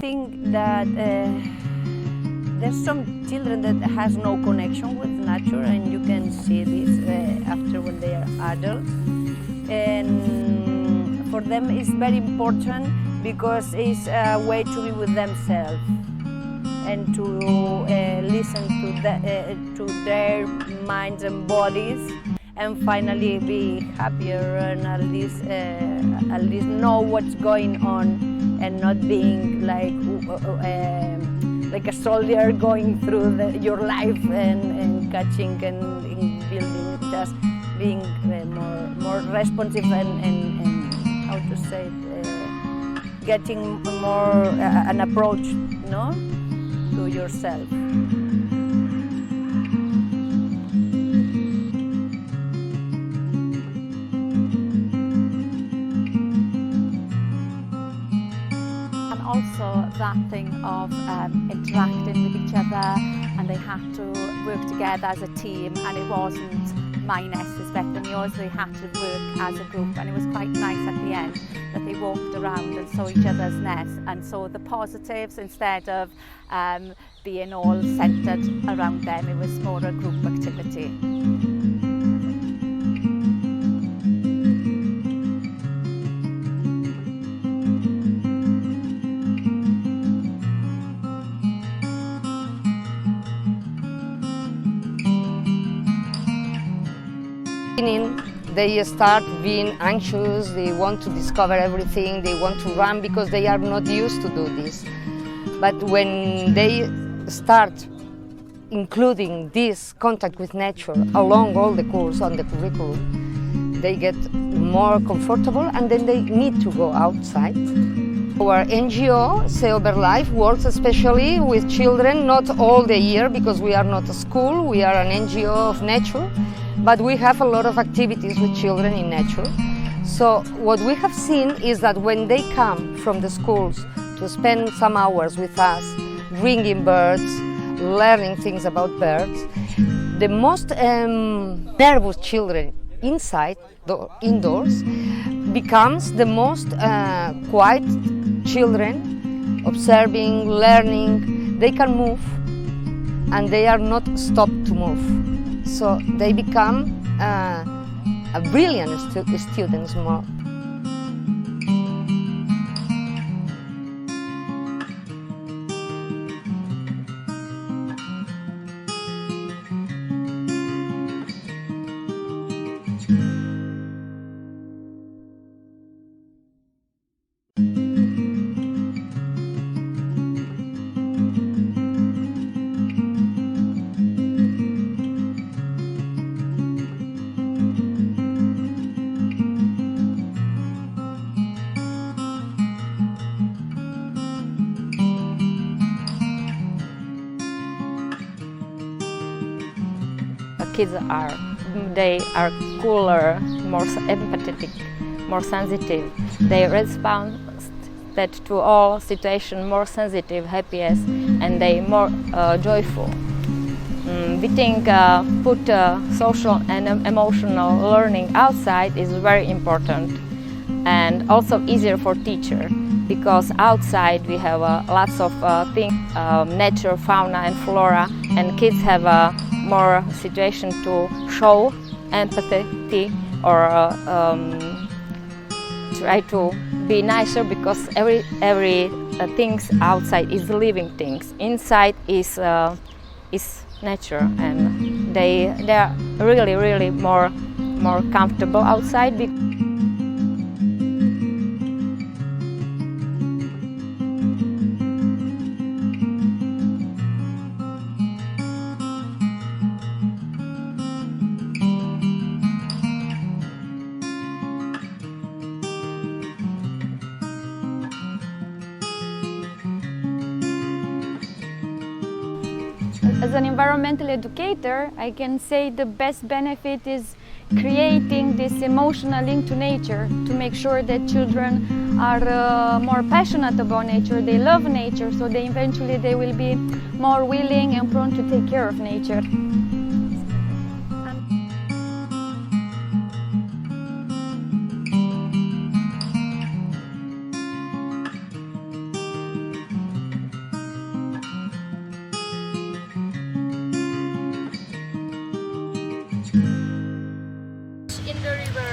think that there's some children that has no connection with nature, and you can see this after when they are adults. And for them it's very important because it's a way to be with themselves and to listen to their minds and bodies, and finally be happier and at least know what's going on and not being like a soldier going through your life and catching and building, just being more responsive and how to say it, getting more an approach, no, to yourself. Also that thing of interacting with each other, and they had to work together as a team, and it wasn't my nest is better than yours. They had to work as a group, and it was quite nice at the end that they walked around and saw each other's nests and saw the positives instead of being all centred around them. It was more a group activity. They start being anxious, they want to discover everything, they want to run because they are not used to do this. But when they start including this contact with nature along all the course on the curriculum, they get more comfortable, and then they need to go outside. Our NGO, SEO Life, works especially with children, not all the year because we are not a school, we are an NGO of nature. But we have a lot of activities with children in nature. So what we have seen is that when they come from the schools to spend some hours with us, bringing birds, learning things about birds, the most nervous children indoors becomes the most quiet children, observing, learning. They can move and they are not stopped to move. So they become a brilliant students more. Kids are cooler, more empathetic, more sensitive. They respond to all situations more sensitive, happiest, and they more joyful. We think put social and emotional learning outside is very important, and also easier for teacher, because outside we have lots of things, nature, fauna and flora, and kids have more situation to show empathy or try to be nicer, because every things outside is living things. Inside is nature, and they are really more comfortable outside. As an environmental educator, I can say the best benefit is creating this emotional link to nature, to make sure that children are more passionate about nature, they love nature, so they eventually will be more willing and prone to take care of nature. in the river,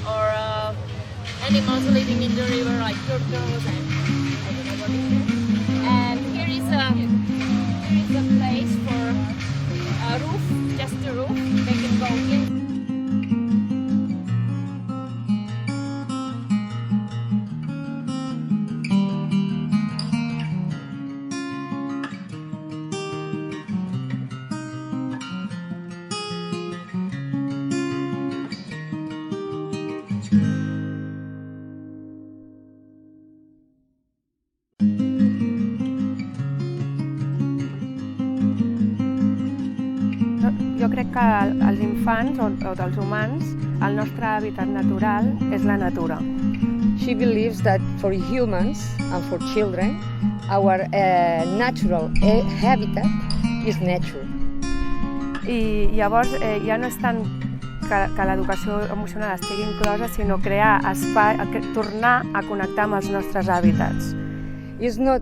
or animals living in the river like turtles and I don't know what is it. And here is a place for a roof, just a roof. They can go in. Jo crec que els infants o els humans, el nostre hàbitat natural és la natura. She believes that for humans and for children, our natural habitat is nature. I llavors ja no és tant que l'educació emocional estigui inclosa, sinó crear espai, tornar a connectar amb els nostres hàbitats. It's not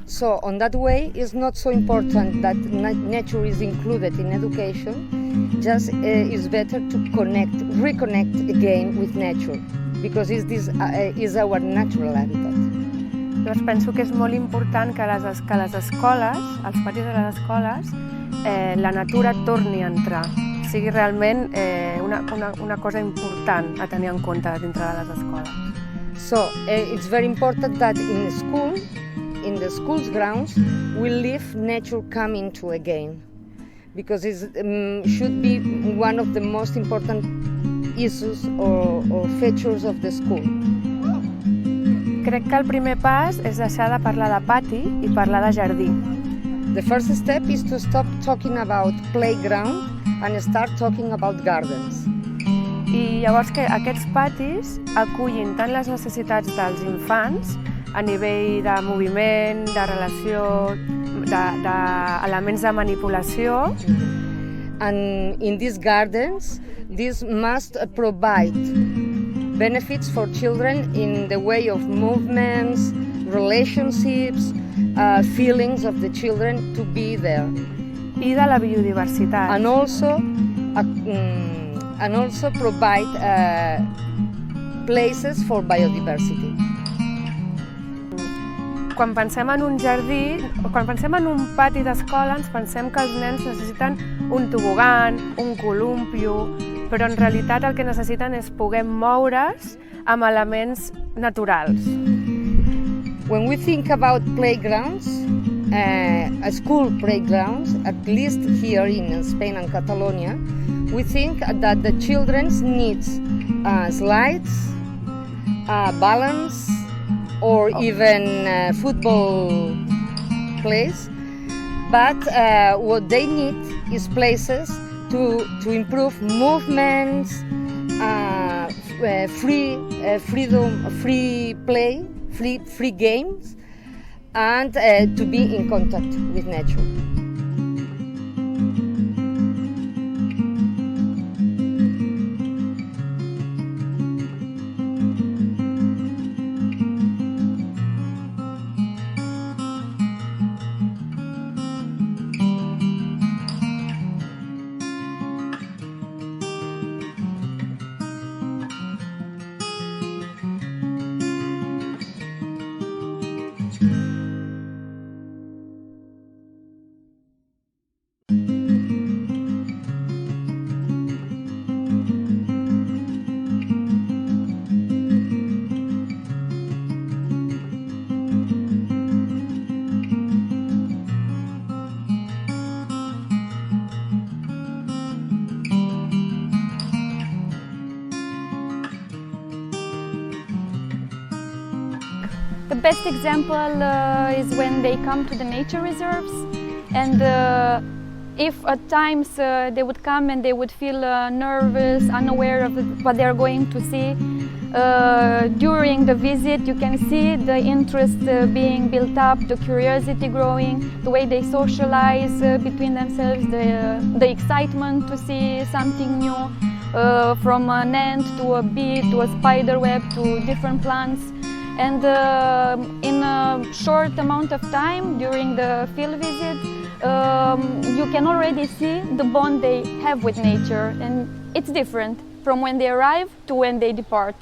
so on that way. It's not so important that nature is included in education. Just it's better to reconnect again with nature, because this is our natural habitat. Llavors penso que és molt important que les escoles, als patis de les escoles, la natura torni a entrar, sigui realment una cosa important a tenir en compte dintre de les escoles. So it's very important that in the school's grounds, we leave nature coming to again, because it should be one of the most important issues or features of the school. Crec que el primer pas és deixar de parlar de pati i parlar de jardí. The first step is to stop talking about playground and start talking about gardens. I llavors que aquests patis acullin tant les necessitats dels infants a nivell de moviment, de relació, d'elements de manipulació. And in these gardens, this must provide benefits for children in the way of movements, relationships, feelings of the children to be there. I de la biodiversitat. And also provide places for biodiversity. Quan pensem en un jardí, quan pensem en un pati d'escola, ens pensem que els nens necessiten un tobogan, un columpio, però en realitat el que necessiten és poder moure's amb elements naturals. When we think about playgrounds, school playgrounds, at least here in Spain and Catalonia, we think that the children need slides, balance, or even football plays. But what they need is places to improve movements, free play, free games, and to be in contact with nature. The best example is when they come to the nature reserves, and if at times they would come and they would feel nervous, unaware of what they're going to see, during the visit you can see the interest being built up, the curiosity growing, the way they socialize between themselves, the excitement to see something new, from an ant to a bee to a spider web to different plants. And in a short amount of time during the field visit, you can already see the bond they have with nature, and it's different from when they arrive to when they depart.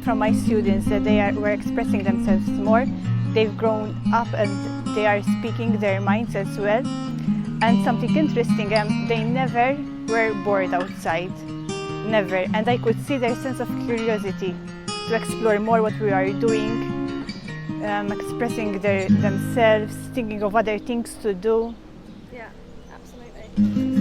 From my students that were expressing themselves more. They've grown up and they are speaking their minds as well. And something interesting, they never were bored outside, never. And I could see their sense of curiosity to explore more what we are doing, expressing themselves, thinking of other things to do. Yeah, absolutely.